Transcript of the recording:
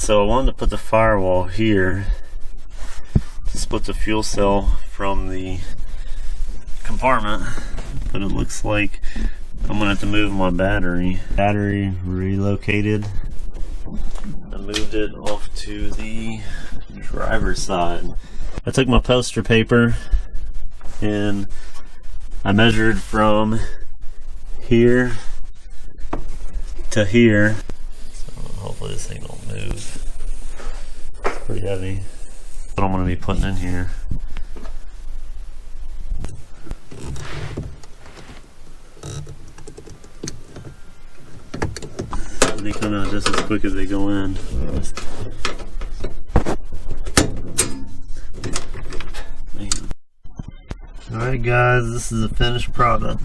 So I wanted to put the firewall here to split the fuel cell from the compartment, but it looks like I'm gonna have to move my battery. Battery relocated. I moved it off to the driver's side. I took my poster paper and I measured from here to here. So hopefully this thing don't move. It's pretty heavy. What I'm gonna be putting in here. They come out just as quick as they go in. Alright guys, this is the finished product.